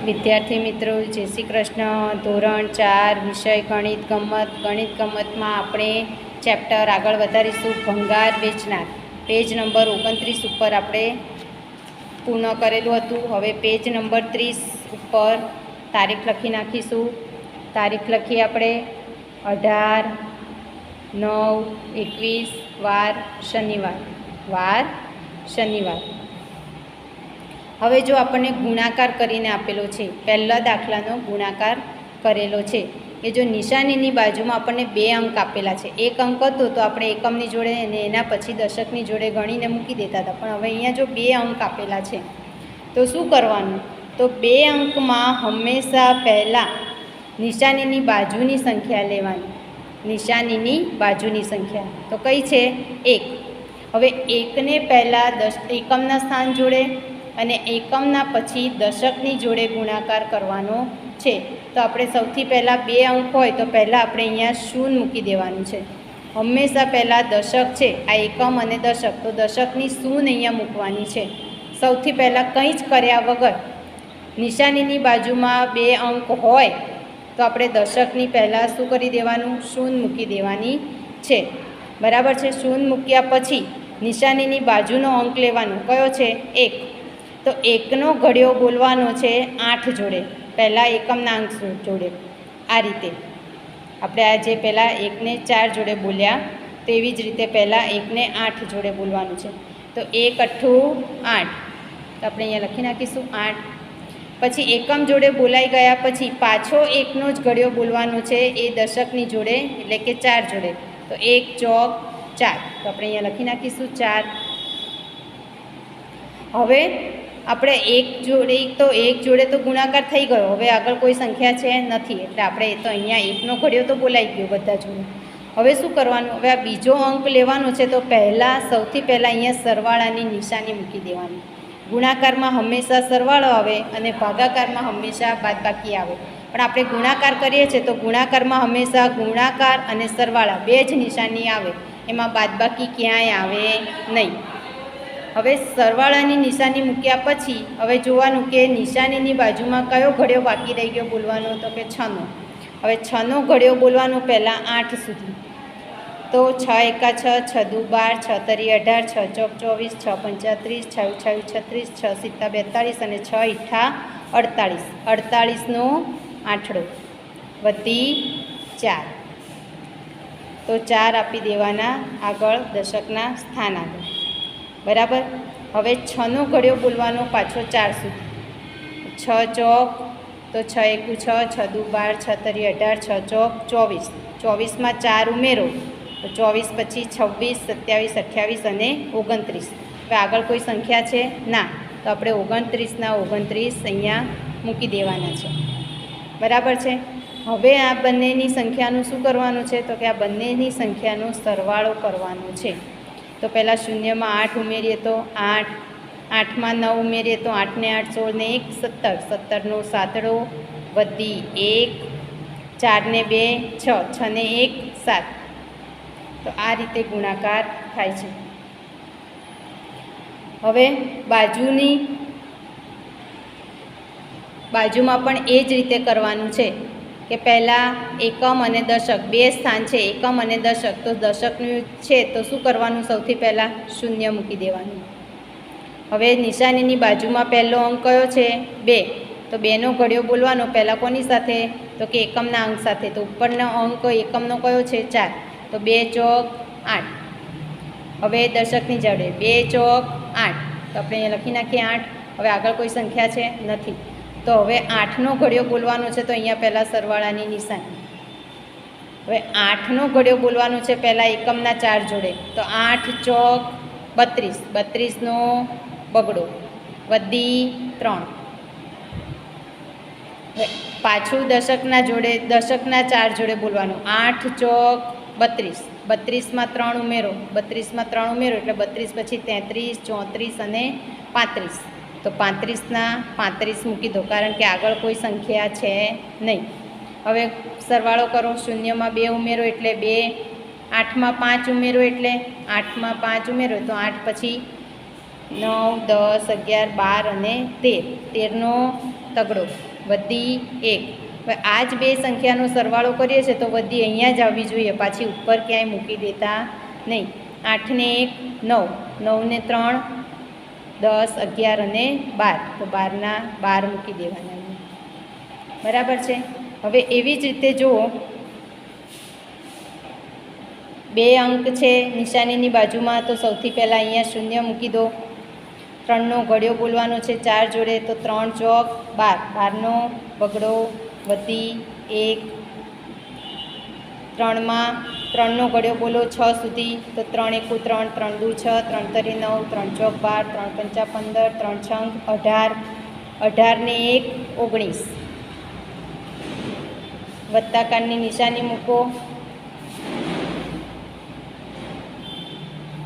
વિદ્યાર્થી મિત્રો, જય શ્રી કૃષ્ણ. ધોરણ 4 વિષય ગણિત ગમતમાં આપણે ચેપ્ટર આગળ વધારીશું. ભંગાર વેચનાર. પેજ નંબર 29 ઉપર આપણે પૂર્ણ કરેલું હતું. હવે પેજ નંબર 30 ઉપર તારીખ લખી નાખીશું. તારીખ લખી આપણે 18/9/21 વાર શનિવાર. હવે જો આપણને ગુણાકાર કરીને આપેલો છે, પહેલા દાખલાનો ગુણાકાર કરેલો છે એ જો નિશાનીની બાજુમાં આપણને 2 અંક આપેલા છે. 1 અંક હતો તો આપણે એકમની જોડે અને એના પછી દશકની જોડે ગણીને મૂકી દેતા હતા, પણ હવે અહીંયા જો 2 અંક આપેલા છે તો શું કરવાનું? તો 2 અંકમાં હંમેશા પહેલાં નિશાનીની બાજુની સંખ્યા લેવાની. નિશાનીની બાજુની સંખ્યા તો કઈ છે? 1. હવે 1ને પહેલાં એકમના સ્થાન જોડે અને એકમના પછી દશકની જોડે ગુણાકાર કરવાનો છે. તો આપણે સૌથી પહેલાં 2 અંક હોય તો પહેલાં આપણે અહીંયા 0 મૂકી દેવાનું છે. હંમેશા પહેલાં દશક છે, આ એકમ અને દશક, તો દશકની 0 અહીંયા મૂકવાની છે. સૌથી પહેલાં કંઈ જ કર્યા વગર નિશાનીની બાજુમાં 2 અંક હોય તો આપણે દશકની પહેલાં શું કરી દેવાનું? 0 મૂકી દેવાની છે. બરાબર છે? 0 મૂક્યા પછી નિશાનીની બાજુનો અંક લેવાનો. કયો છે? 1. તો 1નો ઘડિયો બોલવાનો છે 8 જોડે, પહેલાં એકમના અંક જોડે. આ રીતે આપણે આ જે પહેલાં 1ને 4 જોડે બોલ્યા તેવી જ રીતે પહેલાં 1ને 8 જોડે બોલવાનું છે. તો 1 × 8, તો આપણે અહીંયા લખી નાખીશું 8. પછી એકમ જોડે બોલાઈ ગયા પછી પાછો 1નો જ ઘડિયો બોલવાનો છે એ દશકની જોડે, એટલે કે 4 જોડે. તો 1 ચોક 4, તો આપણે અહીંયા લખી નાખીશું 4. હવે આપણે 1 જોડે તો ગુણાકાર થઈ ગયો. હવે આગળ કોઈ સંખ્યા છે નથી, એટલે આપણે તો અહીંયા 1નો ઘડિયો તો બોલાઈ ગયો બધા જોડે. હવે શું કરવાનું? હવે આ બીજો અંક લેવાનો છે તો સૌથી પહેલાં અહીંયા સરવાળાની નિશાની મૂકી દેવાની. ગુણાકારમાં હંમેશા સરવાળો આવે અને ભાગાકારમાં હંમેશા બાદબાકી આવે. પણ આપણે ગુણાકાર કરીએ છીએ તો ગુણાકારમાં હંમેશા ગુણાકાર અને સરવાળા 2 જ નિશાની આવે, એમાં બાદબાકી ક્યાંય આવે નહીં. હવે સરવાળાની નિશાની મૂક્યા પછી હવે જોવાનું કે નિશાનીની બાજુમાં કયો ઘડિયો બાકી રહી ગયો બોલવાનો? તો કે 6નો. હવે 6નો ઘડિયો બોલવાનો પહેલાં 8 સુધી. તો 6 × 1 = 6, 6 × 2 = 12, 6 × 3 = 18, 6 × 4 = 24, 6 × 5 = 36, 6 × 7 = 42 અને 6 × 8 = 48. 48નો આઠડો વધી 4. તો 4 આપી દેવાના આગળ દશકના સ્થાન આગળ. બરાબર. હવે 6નો ઘડિયો બોલવાનો પાછો 4 સુધી. 6 ચોક, તો 6 × 1 = 6, 6 × 2 = 12, 6 × 3 = 18, 6 ચોક 24. 24માં 4 ઉમેરો તો 24 પછી 26, 27, 28 અને 29. હવે આગળ કોઈ સંખ્યા છે ના, તો આપણે 29ના 29 અહીંયા મૂકી દેવાના છે. બરાબર છે. હવે આ બંનેની સંખ્યાનું શું કરવાનું છે? તો કે આ બંનેની સંખ્યાનો સરવાળો કરવાનો છે. તો પહેલાં 0માં 8 ઉમેરીએ તો 8, 8માં 9 ઉમેરીએ તો 8 ને 8 16 ને 1 17, 17નો સાતડો વધી 1, 4 ને 2 6, 6 ને 1 7. તો આ રીતે ગુણાકાર થાય છે. હવે બાજુમાં પણ એ જ રીતે કરવાનું છે કે પહેલાં એકમ અને દશક 2 સ્થાન છે, એકમ અને દશક. તો દશકનું છે તો શું કરવાનું? સૌથી પહેલાં 0 મૂકી દેવાનું. હવે નિશાનીની બાજુમાં પહેલો અંક કયો છે? 2. તો 2નો ઘડિયો બોલવાનો પહેલાં કોની સાથે? તો કે એકમના અંક સાથે. તો ઉપરનો અંક એકમનો કયો છે? 4. તો 2 ચોક 8. હવે દશકની જોડે 2 ચોક 8, તો આપણે અહીંયા લખી નાખીએ 8. હવે આગળ કોઈ સંખ્યા છે નથી, તો હવે 8નો ઘડિયો બોલવાનો છે તો અહીંયા પહેલાં સરવાળાની નિશાની. હવે 8નો ઘડિયો બોલવાનો છે પહેલાં એકમના 4 જોડે. તો 8 ચોક 32, 32નો બગડો વધી 3. પાછું દશકના 4 જોડે બોલવાનું. 8 ચોક 32, 32માં 3 ઉમેરો, 32માં 3 ઉમેરો એટલે 32 પછી 33, 34 અને 35. તો 35ના 35 મૂકી દો, કારણ કે આગળ કોઈ સંખ્યા છે નહીં. હવે સરવાળો કરો. 0માં 2 ઉમેરો એટલે 2, 8માં 5 ઉમેરો એટલે 8માં 5 ઉમેરો તો 8 પછી 9, 10, 11, 12 અને 13. 13નો તગડો વધી 1. હવે આ જ બે સંખ્યાનો સરવાળો કરીએ છીએ તો વધી અહીંયા જ આવવી જોઈએ, પાછી ઉપર ક્યાંય મૂકી દેતા નહીં. 8 ને 1 9, 9 ને 3 10, 11 અને 12, તો 12ના 12 મૂકી દેવાના. બરાબર છે. હવે એવી જ રીતે જુઓ, બે અંક છે નિશાનીની બાજુમાં, તો સૌથી પહેલાં અહીંયા શૂન્ય મૂકી દો. 3નો ઘડિયો બોલવાનો છે 4 જોડે, તો 3 ચોક 12, 12નો બગડો વધી 1. 3માં 3નો ઘડિયો બોલો 6 સુધી, તો 3 એકુ 3, 3 દુ 6, 3 તરી 9, 3 ચોક 12, 3 પંચા 15, 3 છંગ 18, 18 ને 1 19. વત્તાકારની નિશાની મૂકો.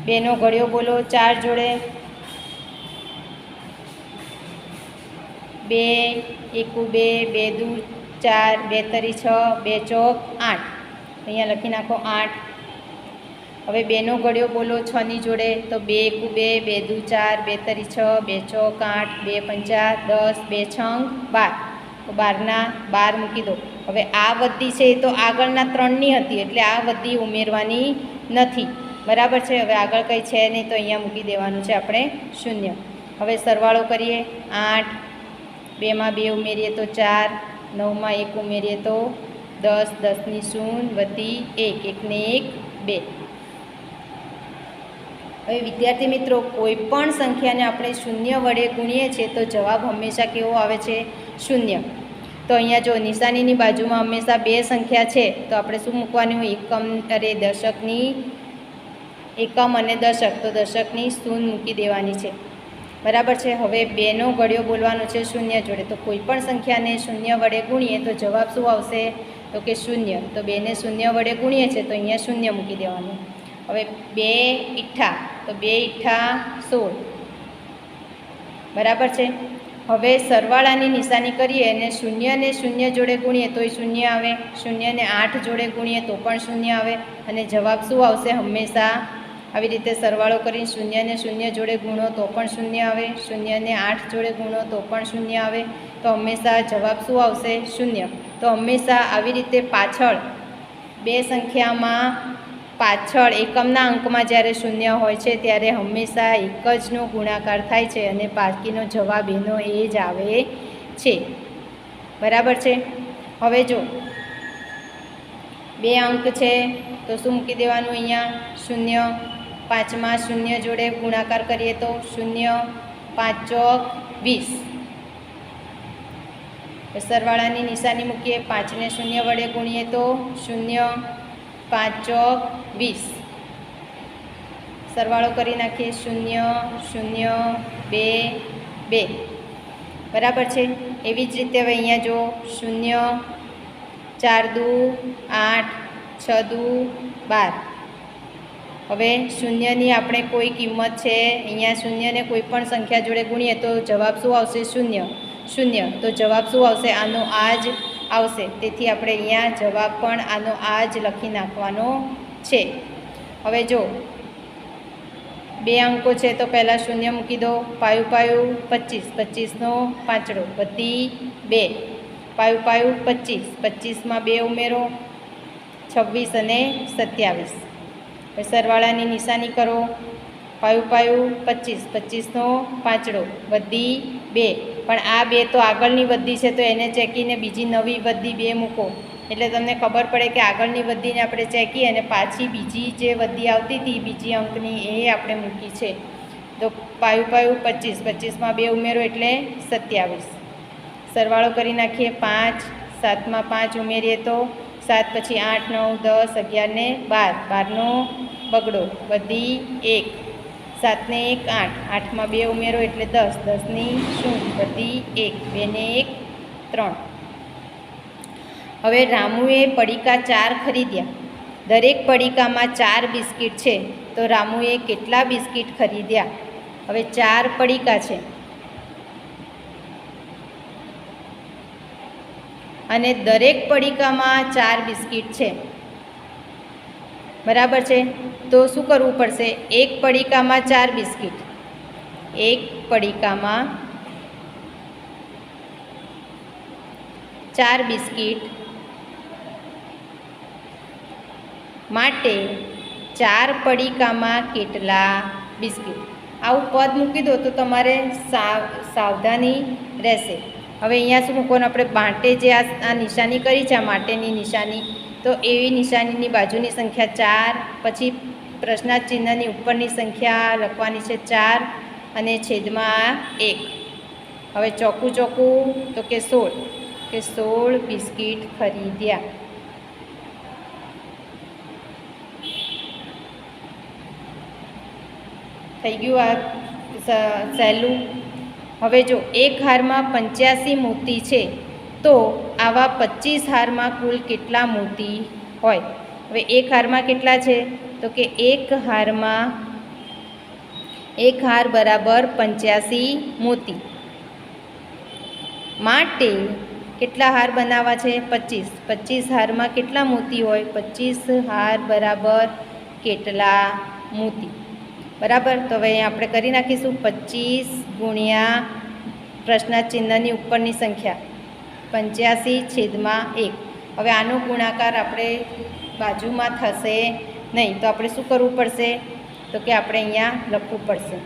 2નો ઘડિયો બોલો 4 જોડે, 2 એકુ 2, 2 દુ 4, 2 તરી 6, 2 ચોક 8. અહીંયા લખી નાખો 8. હવે 2નો ઘડિયો બોલો 6ની જોડે, તો 2 એકુ 2, 2 દુ 4, 2 તરી 6, 2 ચોક 8, 2 પંચા 10, 2 છંગ 12, તો 12ના 12 મૂકી દો. હવે આ વધી છે એ તો આગળના 3ની હતી, એટલે આ વધી ઉમેરવાની નથી. બરાબર છે. હવે આગળ કંઈ છે નહીં, તો અહીંયા મૂકી દેવાનું છે આપણે 0. હવે સરવાળો કરીએ. 8, 2માં 2 ઉમેરીએ તો 4, 9માં 1 ઉમેરીએ તો 10, 10ની 0 વધી 1, 1 ને 1 2. હવે વિદ્યાર્થી મિત્રો, કોઈ પણ સંખ્યાને આપણે 0 વડે ગુણીએ છીએ તો જવાબ હંમેશા કેવો આવે છે? 0. તો અહીંયા જો નિશાનીની બાજુમાં હંમેશા બે સંખ્યા છે, તો આપણે શું મૂકવાનું? દશકની એકમ અને દશક, તો દશકની 0 મૂકી દેવાની છે. બરાબર છે. હવે 2નો ઘડિયો બોલવાનો છે 0 જોડે, તો કોઈ પણ સંખ્યાને 0 વડે ગુણીએ તો જવાબ શું આવશે? તો કે 0. તો 2ને 0 વડે ગુણીએ છીએ તો અહીંયા 0 મૂકી દેવાનું. હવે 2 ઈઠ્ઠા, તો 2 ઈઠ્ઠા 16. બરાબર છે. હવે સરવાળાની નિશાની કરીએ અને 0 ને 0 જોડે ગુણીએ તોય 0 આવે, 0 ને 8 જોડે ગુણીએ તો પણ 0 આવે, અને જવાબ શું આવશે? હંમેશા આવી રીતે સરવાળો કરીને 0 ને 0 જોડે ગુણો તો પણ 0 આવે, 0 ને 8 જોડે ગુણો તો પણ 0 આવે, તો હંમેશા જવાબ શું આવશે? 0. તો હંમેશા આવી રીતે પાછળ બે સંખ્યામાં પાછળ એકમના અંકમાં જ્યારે 0 હોય છે ત્યારે હંમેશા એક જનો ગુણાકાર થાય છે અને બાકીનો જવાબ એનો એ જ આવે છે. બરાબર છે. હવે જો 2 અંક છે તો શું મૂકી દેવાનું? અહીંયા 0. 5માં 0 જોડે ગુણાકાર કરીએ તો 0, 5 ચોક 20. સરવાળાની નિશાની મૂકીએ. 5ને 0 વડે ગુણીએ તો 0, 5 ચોક 20. સરવાળો કરી નાખીએ. 0, 0, 2, 2. બરાબર છે. એવી જ રીતે હવે અહીંયા જો 0, 4 દુ 8, 6 દુ 12. હવે 0ની આપણે કોઈ કિંમત છે, અહીંયા 0ને કોઈ પણ સંખ્યા જોડે ગુણીએ તો જવાબ શું આવશે? 0, 0. તો જવાબ શું આવશે? આનો આ જ આવશે. તેથી આપણે અહીંયા જવાબ પણ આનો આ જ લખી નાખવાનો છે. હવે જો 2 અંકો છે તો પહેલાં 0 મૂકી દો. પાયું પાયું 25, 25નો પાંચડો વધી 2. પાયું પાયું 25, 25માં 2 ઉમેરો 26 અને 27. હવે સરવાળાની નિશાની કરો. પાયું પાયું 25, 25નો પાંચડો વધી 2. પણ આ 2 તો આગળની વધી છે તો એને ચેકીને બીજી નવી વધી 2 મૂકો, એટલે તમને ખબર પડે કે આગળની વધીને આપણે ચેકીએ અને પાછી બીજી જે વધી આવતી હતી બીજી અંકની એ આપણે મૂકી છે. તો પાયું પાયું 25, 25માં 2 ઉમેરો એટલે 27. સરવાળો કરી નાખીએ. 5, 7માં 5 ઉમેરીએ તો 7, પછી 8, 9, 10, 11 ને 12. 12નો બગડો વધી 1. 7 ને 1 8, 8માં 2 ઉમેરો એટલે 10, 10ની 0 વધી 1. 2 ને 1 3. હવે રામુએ પડીકા 4 ખરીદ્યા. દરેક પડીકામાં 4 બિસ્કિટ છે, તો રામુએ કેટલા બિસ્કિટ ખરીદ્યા? હવે 4 પડીકા છે અને દરેક પડીકામાં 4 બિસ્કિટ છે. બરાબર છે. તો શું કરવું પડશે? એક પડીકામાં 4 બિસ્કિટ, એક પડીકામાં 4 બિસ્કિટ માટે 4 પડીકામાં કેટલા બિસ્કિટ? આવું પદ મૂકી દો તો તમારે સાવધાની રહેશે. હવે અહીંયા શું મૂકવાનું? આપણે માટે જે આ નિશાની કરી છે, આ માટેની નિશાની, તો એવી નિશાનીની બાજુની સંખ્યા 4, પછી પ્રશ્નાર્થ ચિહ્નની ઉપરની સંખ્યા લખવાની છે 4 અને છેદમાં 1. હવે ચોખ્ખું તો કે 16 બિસ્કિટ ખરીદ્યા. થઈ ગયું આ સહેલું. હવે જો એક હારમાં 85 મોતી છે તો આવા 25 હારમાં કુલ કેટલા મોતી હોય? હવે એક હારમાં કેટલા છે? તો કે એક હાર બરાબર 85 મોતી માટે કેટલા હાર બનાવવા છે? 25 હારમાં કેટલા મોતી હોય? 25 હાર બરાબર કેટલા મોતી? બરાબર. તો હવે અહીંયા આપણે કરી નાખીશું 25 ગુણ્યા પ્રશ્નાર્થ ચિહ્નની ઉપરની સંખ્યા 85/1. હવે આનો ગુણાકાર આપણે બાજુમાં થશે નહીં, તો આપણે શું કરવું પડશે? તો કે આપણે અહીંયા લખવું પડશે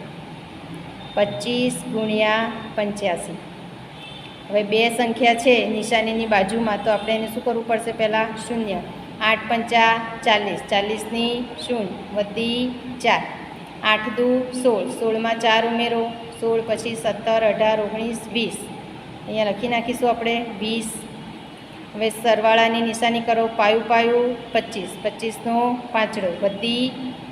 25 ગુણ્યા 85. હવે બે સંખ્યા છે નિશાનીની બાજુમાં, તો આપણે એને શું કરવું પડશે? પહેલાં 0. 8 પંચા 40, 40ની 0 વધી 4, 8 દુ 16, 16માં 4 ઉમેરો 16, પછી 17, 18, 19, 20. અહીંયા લખી નાખીશું આપણે 20. હવે સરવાળાની નિશાની કરો, પાયું 25, 25નો પાંચડો વધી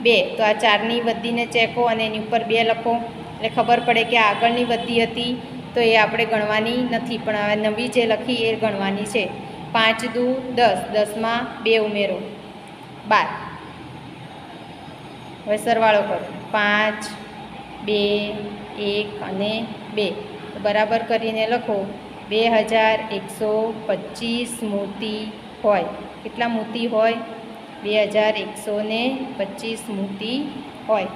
2. તો આ 4ની વધીને ચેકો અને એની ઉપર 2 લખો એટલે ખબર પડે કે આગળની વધી હતી તો એ આપણે ગણવાની નથી, પણ હવે નવી જે લખી એ ગણવાની છે. 5 દુ 10, 10માં 2 ઉમેરો 12. હવે સરવાળો કરો 5, 2, 1 અને 2. તો બરાબર કરીને લખો 2125 મોતી હોય. કેટલા મોતી હોય? 2125 મોતી હોય.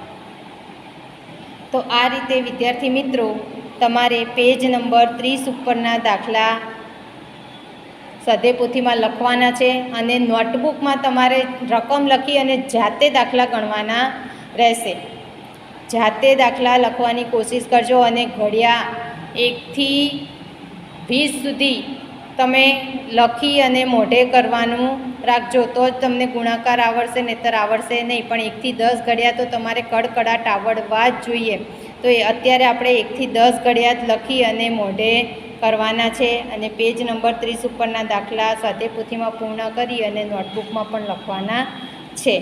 તો આ રીતે વિદ્યાર્થી મિત્રો તમારે પેજ નંબર 30 ઉપરના દાખલા સ્વાધ્યાયપોથીમાં લખવાના છે અને નોટબુકમાં તમારે રકમ લખી અને જાતે દાખલા ગણવાના રહેશે. જાતે દાખલા લખવાની કોશિશ કરજો અને ઘડિયા 1 થી 20 સુધી તમે લખી અને મોઢે કરવાનું રાખજો, તો જ તમને ગુણાકાર આવડશે, નહીંતર આવડશે નહીં. પણ 1 થી 10 ઘડિયા તો તમારે કડકડાટ આવડવા જ જોઈએ. તો એ અત્યારે આપણે 1 થી 10 ઘડિયા જ લખી અને મોઢે કરવાના છે અને પેજ નંબર 30 ઉપરના દાખલા સ્વાધ્યાયપોથીમાં પૂર્ણ કરી અને નોટબુકમાં પણ લખવાના છે.